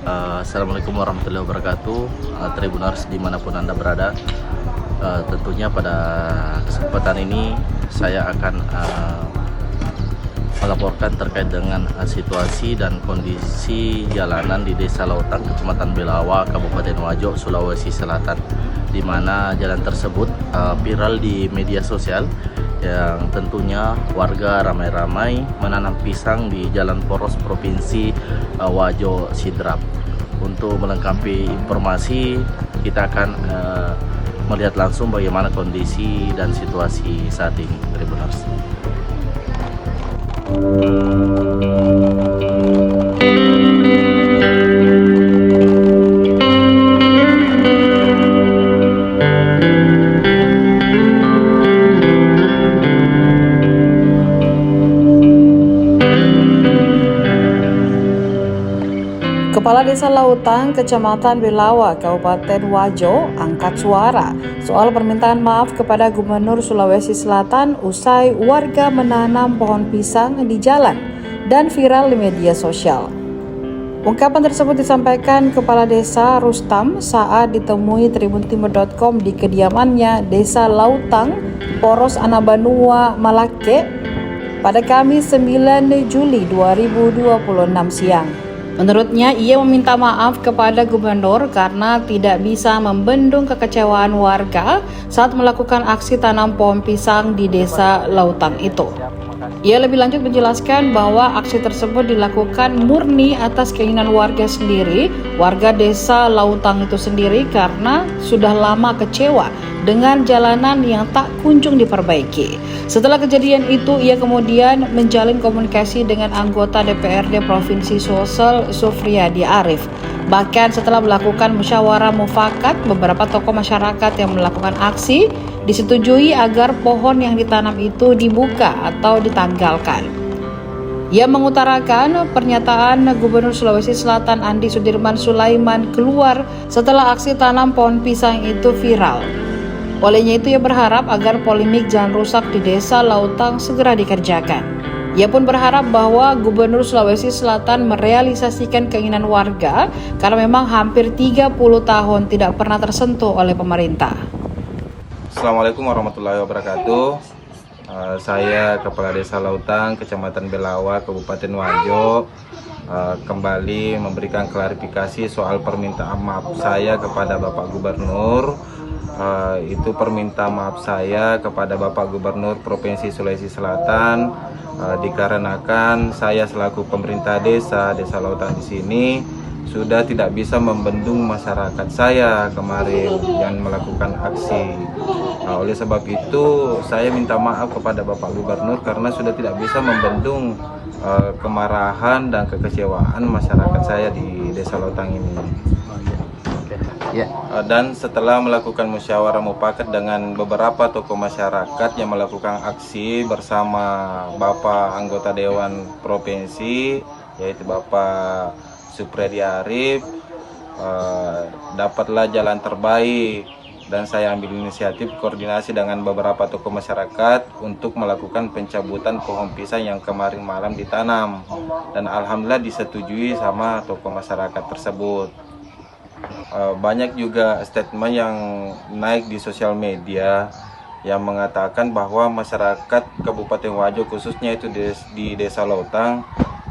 Assalamualaikum warahmatullahi wabarakatuh. Tribuners dimanapun Anda berada, tentunya pada kesempatan ini saya akan melaporkan terkait dengan situasi dan kondisi jalanan di Desa Lautang, Kecamatan Belawa, Kabupaten Wajo, Sulawesi Selatan, di mana jalan tersebut viral di media sosial, yang tentunya warga ramai-ramai menanam pisang di Jalan Poros Provinsi Wajo Sidrap. Untuk melengkapi informasi, kita akan melihat langsung bagaimana kondisi dan situasi saat ini, Tribuners. Kepala Desa Lautang, Kecamatan Belawa, Kabupaten Wajo, angkat suara soal permintaan maaf kepada Gubernur Sulawesi Selatan usai warga menanam pohon pisang di jalan dan viral di media sosial. Ungkapan tersebut disampaikan Kepala Desa Rustam saat ditemui tribuntimur.com di kediamannya Desa Lautang, Poros Anabanua, Malake pada Kamis 9 Juli 2026 siang. Menurutnya, ia meminta maaf kepada gubernur karena tidak bisa membendung kekecewaan warga saat melakukan aksi tanam pohon pisang di Desa Lautang itu. Ia lebih lanjut menjelaskan bahwa aksi tersebut dilakukan murni atas keinginan warga sendiri, warga Desa Lautang itu sendiri, karena sudah lama kecewa dengan jalanan yang tak kunjung diperbaiki. Setelah kejadian itu, ia kemudian menjalin komunikasi dengan anggota DPRD Provinsi Sulsel, Sufriyadi Arif. Bahkan setelah melakukan musyawarah mufakat, beberapa tokoh masyarakat yang melakukan aksi disetujui agar pohon yang ditanam itu dibuka atau ditanggalkan. Ia mengutarakan pernyataan Gubernur Sulawesi Selatan Andi Sudirman Sulaiman keluar setelah aksi tanam pohon pisang itu viral. Olehnya itu, ia berharap agar polemik jalan rusak di Desa Lautang segera dikerjakan. Ia pun berharap bahwa Gubernur Sulawesi Selatan merealisasikan keinginan warga karena memang hampir 30 tahun tidak pernah tersentuh oleh pemerintah. Assalamualaikum warahmatullahi wabarakatuh. Saya Kepala Desa Lautang, Kecamatan Belawa, Kabupaten Wajo, kembali memberikan klarifikasi soal permintaan maaf saya kepada Bapak Gubernur. Itu permintaan maaf saya kepada Bapak Gubernur Provinsi Sulawesi Selatan dikarenakan saya selaku pemerintah Desa Lautang di sini sudah tidak bisa membendung masyarakat saya kemarin yang melakukan aksi. Oleh sebab itu saya minta maaf kepada Bapak Gubernur karena sudah tidak bisa membendung kemarahan dan kekecewaan masyarakat saya di Desa Lautang ini. Dan setelah melakukan musyawarah mufakat dengan beberapa tokoh masyarakat yang melakukan aksi bersama Bapak anggota Dewan Provinsi, yaitu Bapak Supriyadi Arif, dapatlah jalan terbaik dan saya ambil inisiatif koordinasi dengan beberapa tokoh masyarakat untuk melakukan pencabutan pohon pisang yang kemarin malam ditanam, dan alhamdulillah disetujui sama tokoh masyarakat tersebut. Banyak juga statement yang naik di sosial media yang mengatakan bahwa masyarakat Kabupaten Wajo, khususnya itu di Desa Lautang,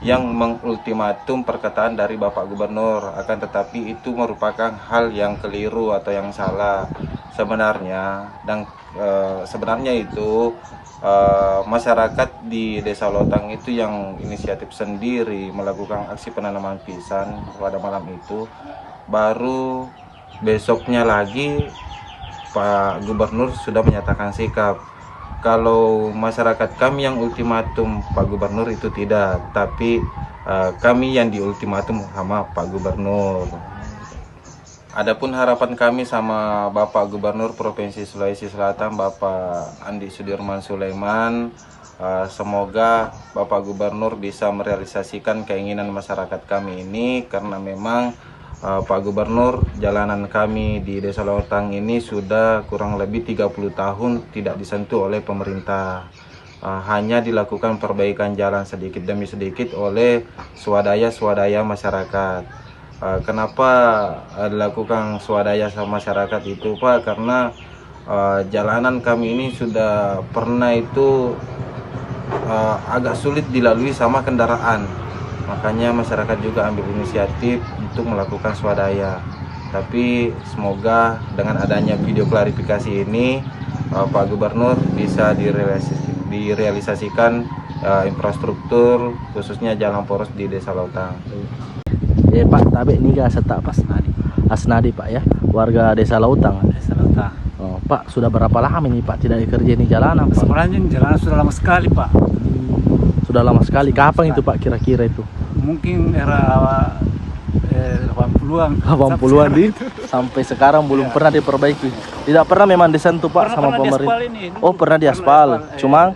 yang mengultimatum perkataan dari Bapak Gubernur, akan tetapi itu merupakan hal yang keliru atau yang salah sebenarnya. Dan sebenarnya itu masyarakat di Desa Lautang itu yang inisiatif sendiri melakukan aksi penanaman pisang pada malam itu. Baru besoknya lagi Pak Gubernur sudah menyatakan sikap. Kalau masyarakat kami yang ultimatum, Pak Gubernur itu tidak, tapi kami yang diultimatum sama Pak Gubernur. Adapun harapan kami sama Bapak Gubernur Provinsi Sulawesi Selatan, Bapak Andi Sudirman Sulaiman, semoga Bapak Gubernur bisa merealisasikan keinginan masyarakat kami ini, karena memang Pak Gubernur, jalanan kami di Desa Lautang ini sudah kurang lebih 30 tahun tidak disentuh oleh pemerintah. Hanya dilakukan perbaikan jalan sedikit demi sedikit oleh swadaya masyarakat. Kenapa dilakukan swadaya sama masyarakat itu Pak? Karena jalanan kami ini sudah pernah itu agak sulit dilalui sama kendaraan. Makanya masyarakat juga ambil inisiatif untuk melakukan swadaya. Tapi semoga dengan adanya video klarifikasi ini Pak Gubernur bisa direalisasikan infrastruktur khususnya jalan poros di Desa Lautang. Pak, tabe ni ga setak Pak Asnadi Pak ya, warga Desa Lautang. Desa Lautang. Oh, Pak, sudah berapa lama ini Pak tidak dikerjain di jalanan Pak? Sebenarnya jalanan sudah lama sekali Pak. Sudah lama sekali. Kapan itu Pak kira-kira itu? Mungkin era 80-an. 80-an sampai sekarang belum pernah diperbaiki. Tidak pernah memang disentuh Pak sama pemerintah. Oh, pernah diaspal. Cuma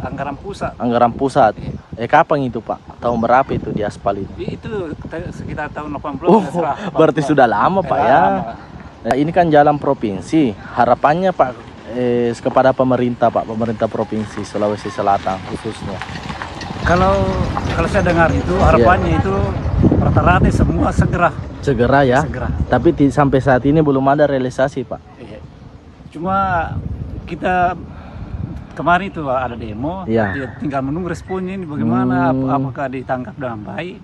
anggaran pusat. Kapan itu Pak? Tahun berapa itu diaspal itu? Itu sekitar tahun 80. Oh, berarti sudah lama Pak ya. Nah, ini kan jalan provinsi. Harapannya Pak kepada pemerintah Pak, pemerintah provinsi Sulawesi Selatan khususnya. Kalau saya dengar itu harapannya itu rata-rata semua segera ya. Segera. Tapi sampai saat ini belum ada realisasi Pak. Iya. Cuma kita kemarin itu ada demo, Dia tinggal menunggu responnya ini bagaimana, apakah ditangkap dengan baik.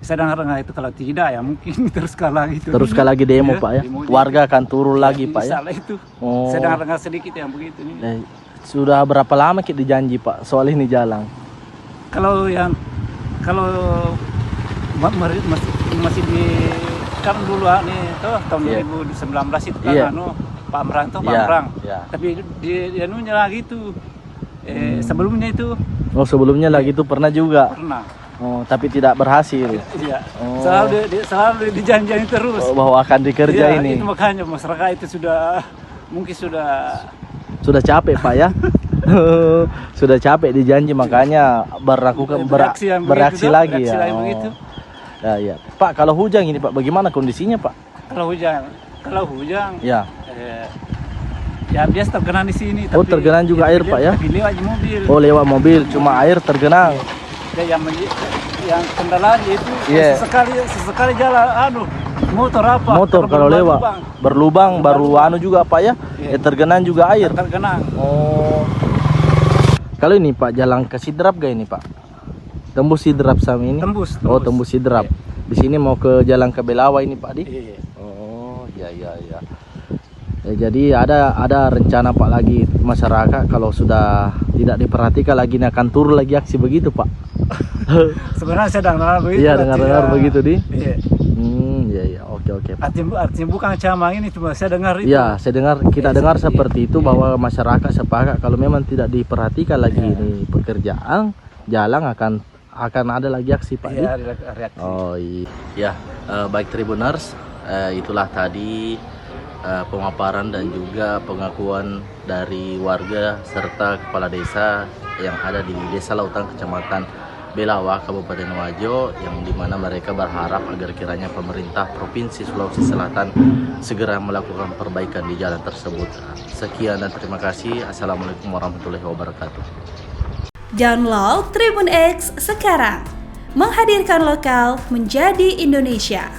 Saya dengar itu kalau tidak ya mungkin teruskan lagi demo Pak ya. Warga akan turun lagi Pak ya. Itu. Saya dengar sedikit yang begitu nih. Sudah berapa lama kita dijanji Pak soal ini jalan? Kalau masih di kan dulu nih tahun 2019 itu kan Pak Amran tapi dia nunya lagi itu sebelumnya itu lagi itu pernah juga. Oh, tapi tidak berhasil. Iya. Selalu dijanjiin terus bahwa akan dikerjain ini. Itu makanya masyarakat itu mungkin sudah capek Pak ya. Sudah capek dijanji makanya bereaksi lagi ya. Ya. Pak, kalau hujan ini Pak, bagaimana kondisinya Pak? Kalau hujan ya. Ya biasa tergenang di sini. Oh, tergenang juga air Pak ya? Tapi lewat mobil. Oh, lewat mobil, cuma air tergenang. Ya, yang kendalanya itu sesekali jalan motor kalau lewat berlubang baru juga Pak ya. Tergenang juga air. Tergenang. Oh. Kalau ini Pak jalan ke Sidrap gak ini Pak? Tembus Sidrap sama ini? Tembus. Oh, tembus Sidrap. Di sini mau ke jalan ke Belawa ini Pak di? Iya. Oh, ya. Jadi ada rencana Pak lagi masyarakat kalau sudah tidak diperhatikan lagi ini akan turun lagi aksi begitu Pak? Sebenarnya saya dengar begitu. Iya, dengar begitu di. Iya. Iya. Oke. Artinya bukan camang ini, cuma saya dengar itu. Iya, kita dengar seperti itu bahwa masyarakat sepakat kalau memang tidak diperhatikan lagi ini pekerjaan jalan akan ada lagi aksi Pak. Iya, ada reaksi. Oh iya. Baik Tribuners, itulah tadi pemaparan dan juga pengakuan dari warga serta kepala desa yang ada di Desa Lautang, Kecamatan Belawa, Kabupaten Wajo, yang dimana mereka berharap agar kiranya pemerintah Provinsi Sulawesi Selatan segera melakukan perbaikan di jalan tersebut. Sekian dan terima kasih. Assalamualaikum warahmatullahi wabarakatuh. Download Tribun X sekarang, menghadirkan lokal menjadi Indonesia.